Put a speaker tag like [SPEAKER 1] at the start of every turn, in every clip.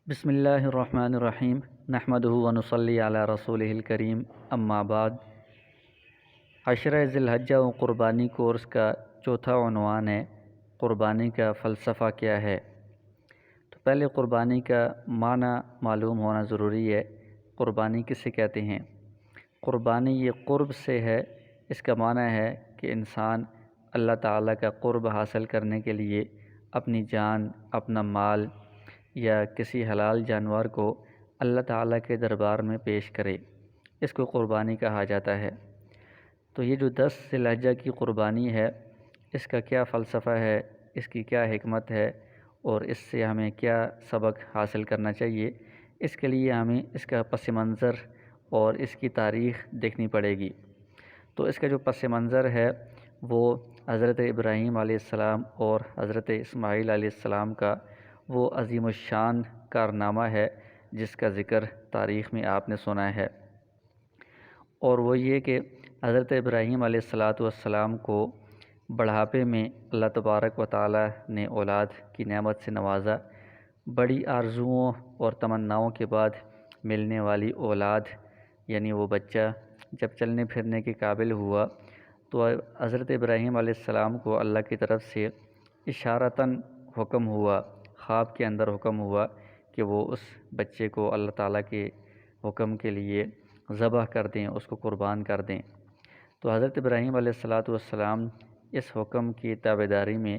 [SPEAKER 1] بسم اللہ الرحمن الرحیم نحمدہ ونصلی علی رسولہ الکریم اما بعد۔ عشرہ ذی الحجہ و قربانی کورس کا چوتھا عنوان ہے قربانی کا فلسفہ کیا ہے۔ تو پہلے قربانی کا معنی معلوم ہونا ضروری ہے۔ قربانی کسے کہتے ہیں؟ قربانی یہ قرب سے ہے۔ اس کا معنی ہے کہ انسان اللہ تعالیٰ کا قرب حاصل کرنے کے لیے اپنی جان، اپنا مال یا کسی حلال جانور کو اللہ تعالیٰ کے دربار میں پیش کرے، اس کو قربانی کہا جاتا ہے۔ تو یہ جو 10 ذی الحجہ کی قربانی ہے، اس کا کیا فلسفہ ہے، اس کی کیا حکمت ہے اور اس سے ہمیں کیا سبق حاصل کرنا چاہیے، اس کے لیے ہمیں اس کا پس منظر اور اس کی تاریخ دیکھنی پڑے گی۔ تو اس کا جو پس منظر ہے وہ حضرت ابراہیم علیہ السلام اور حضرت اسماعیل علیہ السلام کا وہ عظیم الشان کارنامہ ہے جس کا ذکر تاریخ میں آپ نے سنا ہے، اور وہ یہ کہ حضرت ابراہیم علیہ السلام کو بڑھاپے میں اللہ تبارک و تعالیٰ نے اولاد کی نعمت سے نوازا۔ بڑی آرزوؤں اور تمناؤں کے بعد ملنے والی اولاد یعنی وہ بچہ جب چلنے پھرنے کے قابل ہوا تو حضرت ابراہیم علیہ السلام کو اللہ کی طرف سے اشارتاً حکم ہوا، خواب کے اندر حکم ہوا کہ وہ اس بچے کو اللہ تعالیٰ کے حکم کے لیے ذبح کر دیں، اس کو قربان کر دیں۔ تو حضرت ابراہیم علیہ السلام اس حکم کی تابعداری میں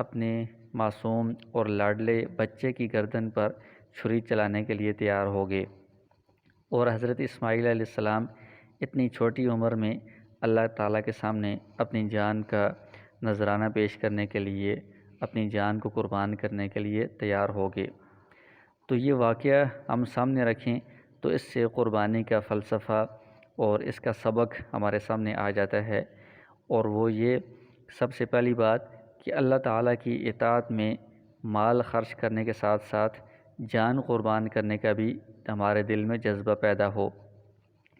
[SPEAKER 1] اپنے معصوم اور لاڈلے بچے کی گردن پر چھری چلانے کے لیے تیار ہو گئے، اور حضرت اسماعیل علیہ السلام اتنی چھوٹی عمر میں اللہ تعالیٰ کے سامنے اپنی جان کا نذرانہ پیش کرنے کے لیے، اپنی جان کو قربان کرنے کے لیے تیار ہو گئے۔ تو یہ واقعہ ہم سامنے رکھیں تو اس سے قربانی کا فلسفہ اور اس کا سبق ہمارے سامنے آ جاتا ہے، اور وہ یہ سب سے پہلی بات کہ اللہ تعالیٰ کی اطاعت میں مال خرچ کرنے کے ساتھ ساتھ جان قربان کرنے کا بھی ہمارے دل میں جذبہ پیدا ہو،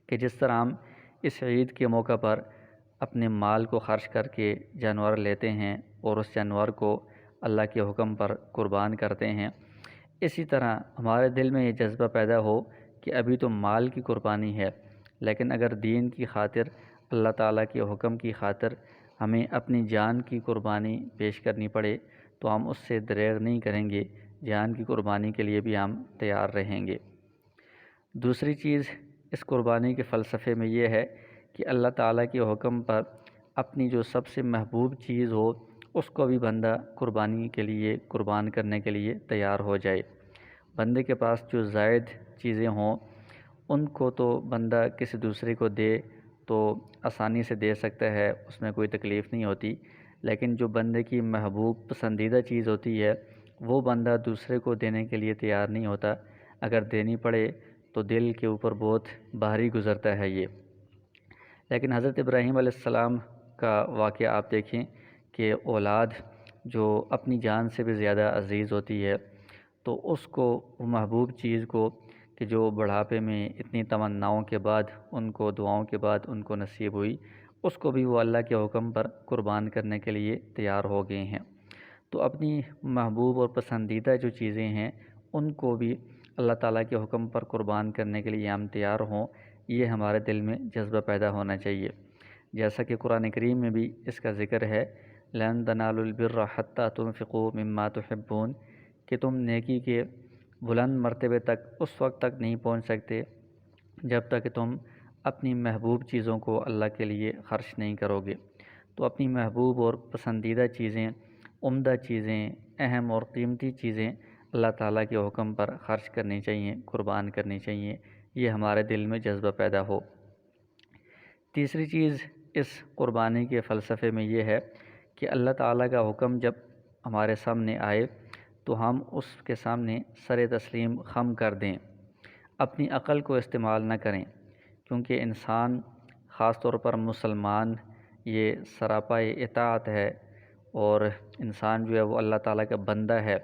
[SPEAKER 1] کہ جس طرح ہم اس عید کے موقع پر اپنے مال کو خرچ کر کے جانور لیتے ہیں اور اس جانور کو اللہ کے حکم پر قربان کرتے ہیں، اسی طرح ہمارے دل میں یہ جذبہ پیدا ہو کہ ابھی تو مال کی قربانی ہے، لیکن اگر دین کی خاطر، اللہ تعالیٰ کے حکم کی خاطر ہمیں اپنی جان کی قربانی پیش کرنی پڑے تو ہم اس سے دریغ نہیں کریں گے، جان کی قربانی کے لیے بھی ہم تیار رہیں گے۔ دوسری چیز اس قربانی کے فلسفے میں یہ ہے کہ اللہ تعالیٰ کے حکم پر اپنی جو سب سے محبوب چیز ہو اس کو بھی بندہ قربانی کے لیے، قربان کرنے کے لیے تیار ہو جائے۔ بندے کے پاس جو زائد چیزیں ہوں ان کو تو بندہ کسی دوسرے کو دے تو آسانی سے دے سکتا ہے، اس میں کوئی تکلیف نہیں ہوتی، لیکن جو بندے کی محبوب پسندیدہ چیز ہوتی ہے وہ بندہ دوسرے کو دینے کے لیے تیار نہیں ہوتا۔ اگر دینی پڑے تو دل کے اوپر بہت بھاری گزرتا ہے یہ۔ لیکن حضرت ابراہیم علیہ السلام کا واقعہ آپ دیکھیں کہ اولاد جو اپنی جان سے بھی زیادہ عزیز ہوتی ہے، تو اس کو وہ محبوب چیز کو کہ جو بڑھاپے میں اتنی تمناؤں کے بعد، ان کو دعاؤں کے بعد ان کو نصیب ہوئی، اس کو بھی وہ اللہ کے حکم پر قربان کرنے کے لیے تیار ہو گئے ہیں۔ تو اپنی محبوب اور پسندیدہ جو چیزیں ہیں ان کو بھی اللہ تعالیٰ کے حکم پر قربان کرنے کے لیے ہم تیار ہوں، یہ ہمارے دل میں جذبہ پیدا ہونا چاہیے۔ جیسا کہ قرآن کریم میں بھی اس کا ذکر ہے، لَن تَنَالُوا الْبِرَّ حَتَّىٰ تُنْفِقُوا مِمَّا تُحِبُّونَ، کہ تم نیکی کے بلند مرتبے تک اس وقت تک نہیں پہنچ سکتے جب تک کہ تم اپنی محبوب چیزوں کو اللہ کے لیے خرچ نہیں کرو گے۔ تو اپنی محبوب اور پسندیدہ چیزیں، عمدہ چیزیں، اہم اور قیمتی چیزیں اللہ تعالیٰ کے حکم پر خرچ کرنی چاہیے، قربان کرنی چاہیے، یہ ہمارے دل میں جذبہ پیدا ہو۔ تیسری چیز اس قربانی کے فلسفے میں یہ ہے کہ اللہ تعالیٰ کا حکم جب ہمارے سامنے آئے تو ہم اس کے سامنے سر تسلیم خم کر دیں، اپنی عقل کو استعمال نہ کریں، کیونکہ انسان، خاص طور پر مسلمان، یہ سراپا اطاعت ہے، اور انسان جو ہے وہ اللہ تعالیٰ کا بندہ ہے۔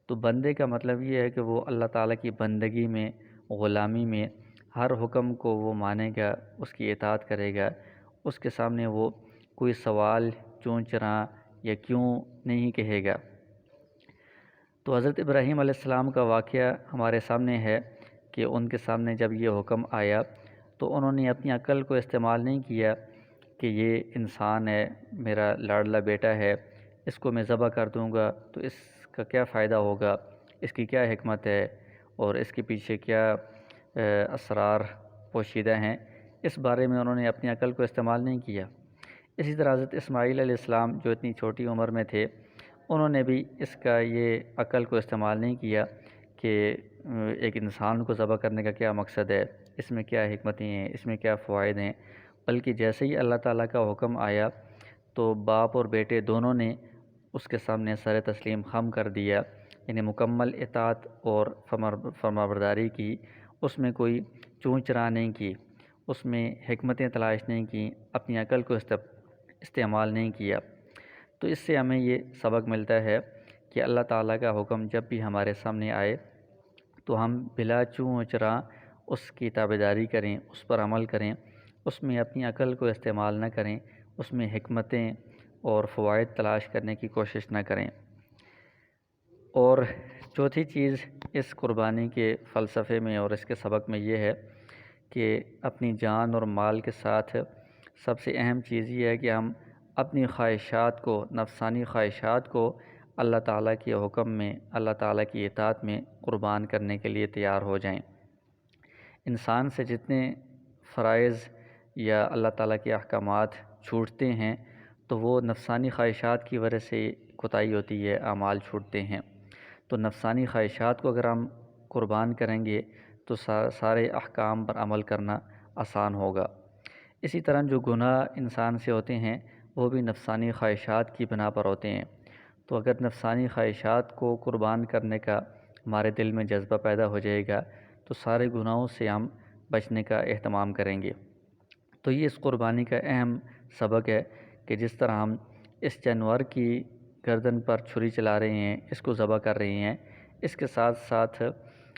[SPEAKER 1] تو بندے کا مطلب یہ ہے کہ وہ اللہ تعالیٰ کی بندگی میں، غلامی میں ہر حکم کو وہ مانے گا، اس کی اطاعت کرے گا، اس کے سامنے وہ کوئی سوال چوں چراں یا کیوں نہیں کہے گا۔ تو حضرت ابراہیم علیہ السلام کا واقعہ ہمارے سامنے ہے کہ ان کے سامنے جب یہ حکم آیا تو انہوں نے اپنی عقل کو استعمال نہیں کیا کہ یہ انسان ہے، میرا لاڈلا بیٹا ہے، اس کو میں ذبح کر دوں گا تو اس کا کیا فائدہ ہوگا، اس کی کیا حکمت ہے اور اس کے پیچھے کیا اسرار پوشیدہ ہیں، اس بارے میں انہوں نے اپنی عقل کو استعمال نہیں کیا۔ اسی طرح حضرت اسماعیل علیہ السلام جو اتنی چھوٹی عمر میں تھے، انہوں نے بھی اس کا یہ عقل کو استعمال نہیں کیا کہ ایک انسان کو ذبح کرنے کا کیا مقصد ہے، اس میں کیا حکمتیں ہیں، اس میں کیا فوائد ہیں، بلکہ جیسے ہی اللہ تعالیٰ کا حکم آیا تو باپ اور بیٹے دونوں نے اس کے سامنے سر تسلیم خم کر دیا، یعنی مکمل اطاعت اور فرمانبرداری کی، اس میں کوئی چون چرا نہیں کی، اس میں حکمتیں تلاش نہیں کی، اپنی عقل کو استعمال نہیں کیا۔ تو اس سے ہمیں یہ سبق ملتا ہے کہ اللہ تعالیٰ کا حکم جب بھی ہمارے سامنے آئے تو ہم بلا چون چرا اس کی تابعداری کریں، اس پر عمل کریں، اس میں اپنی عقل کو استعمال نہ کریں، اس میں حکمتیں اور فوائد تلاش کرنے کی کوشش نہ کریں۔ اور چوتھی چیز اس قربانی کے فلسفے میں اور اس کے سبق میں یہ ہے کہ اپنی جان اور مال کے ساتھ سب سے اہم چیز یہ ہے کہ ہم اپنی خواہشات کو، نفسانی خواہشات کو اللہ تعالیٰ کے حکم میں، اللہ تعالیٰ کی اطاعت میں قربان کرنے کے لیے تیار ہو جائیں۔ انسان سے جتنے فرائض یا اللہ تعالیٰ کے احکامات چھوٹتے ہیں تو وہ نفسانی خواہشات کی وجہ سے کوتاہی ہوتی ہے، اعمال چھوٹتے ہیں۔ تو نفسانی خواہشات کو اگر ہم قربان کریں گے تو سارے احکام پر عمل کرنا آسان ہوگا۔ اسی طرح جو گناہ انسان سے ہوتے ہیں وہ بھی نفسانی خواہشات کی بنا پر ہوتے ہیں۔ تو اگر نفسانی خواہشات کو قربان کرنے کا ہمارے دل میں جذبہ پیدا ہو جائے گا تو سارے گناہوں سے ہم بچنے کا اہتمام کریں گے۔ تو یہ اس قربانی کا اہم سبق ہے کہ جس طرح ہم اس جانور کی گردن پر چھری چلا رہے ہیں، اس کو ذبح کر رہے ہیں، اس کے ساتھ ساتھ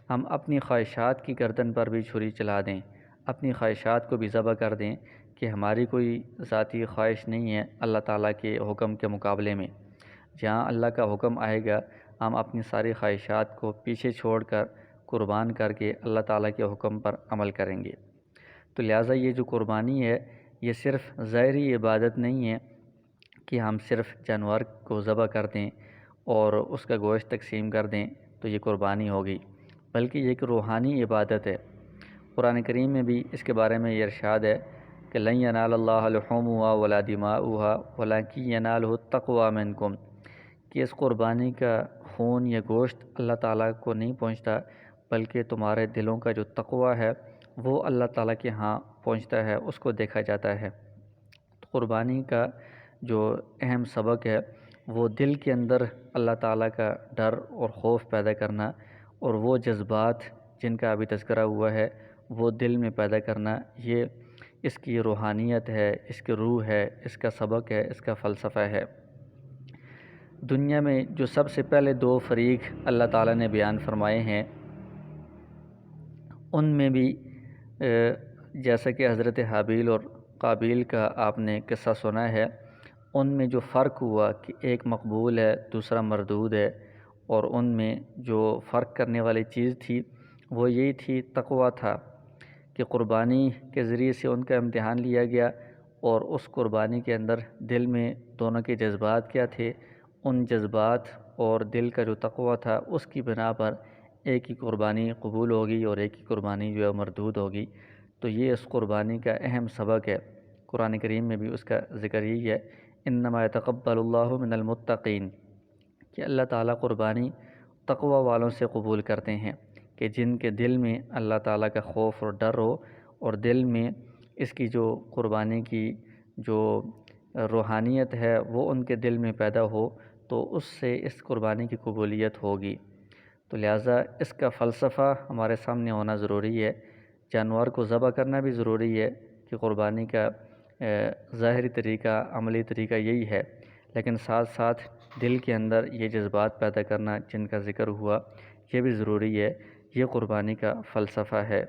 [SPEAKER 1] ہم اپنی خواہشات کی گردن پر بھی چھری چلا دیں، اپنی خواہشات کو بھی ذبح کر دیں کہ ہماری کوئی ذاتی خواہش نہیں ہے اللہ تعالیٰ کے حکم کے مقابلے میں۔ جہاں اللہ کا حکم آئے گا ہم اپنی ساری خواہشات کو پیچھے چھوڑ کر قربان کر کے اللہ تعالیٰ کے حکم پر عمل کریں گے۔ تو لہٰذا یہ جو قربانی ہے یہ صرف ظاہری عبادت نہیں ہے کہ ہم صرف جانور کو ذبح کر دیں اور اس کا گوشت تقسیم کر دیں تو یہ قربانی ہوگی، بلکہ یہ ایک روحانی عبادت ہے۔ قرآن کریم میں بھی اس کے بارے میں یہ ارشاد ہے کہ لن ینال اللہ لحومها ولا دماؤها ولکن ینالہ التقوی منکم، کہ اس قربانی کا خون یا گوشت اللہ تعالیٰ کو نہیں پہنچتا بلکہ تمہارے دلوں کا جو تقوی ہے وہ اللہ تعالیٰ کے ہاں پہنچتا ہے، اس کو دیکھا جاتا ہے۔ تو قربانی کا جو اہم سبق ہے وہ دل کے اندر اللہ تعالیٰ کا ڈر اور خوف پیدا کرنا اور وہ جذبات جن کا ابھی تذکرہ ہوا ہے وہ دل میں پیدا کرنا، یہ اس کی روحانیت ہے، اس کی روح ہے، اس کا سبق ہے، اس کا فلسفہ ہے۔ دنیا میں جو سب سے پہلے دو فریق اللہ تعالیٰ نے بیان فرمائے ہیں ان میں بھی جیسا کہ حضرت حابیل اور قابیل کا آپ نے قصہ سنا ہے، ان میں جو فرق ہوا کہ ایک مقبول ہے دوسرا مردود ہے، اور ان میں جو فرق کرنے والی چیز تھی وہ یہی تھی، تقوی تھا کہ قربانی کے ذریعے سے ان کا امتحان لیا گیا اور اس قربانی کے اندر دل میں دونوں کے جذبات کیا تھے، ان جذبات اور دل کا جو تقوی تھا اس کی بنا پر ایک ہی قربانی قبول ہوگی اور ایک ہی قربانی جو ہے مردود ہوگی۔ تو یہ اس قربانی کا اہم سبق ہے، قرآن کریم میں بھی اس کا ذکر یہی ہے، انما یتقبل اللہ من المتقین، کہ اللہ تعالیٰ قربانی تقوی والوں سے قبول کرتے ہیں، کہ جن کے دل میں اللہ تعالیٰ کا خوف اور ڈر ہو اور دل میں اس کی جو قربانی کی جو روحانیت ہے وہ ان کے دل میں پیدا ہو تو اس سے اس قربانی کی قبولیت ہوگی۔ تو لہٰذا اس کا فلسفہ ہمارے سامنے ہونا ضروری ہے، جانور کو ذبح کرنا بھی ضروری ہے کہ قربانی کا ظاہری طریقہ، عملی طریقہ یہی ہے، لیکن ساتھ ساتھ دل کے اندر یہ جذبات پیدا کرنا جن کا ذکر ہوا یہ بھی ضروری ہے، یہ قربانی کا فلسفہ ہے۔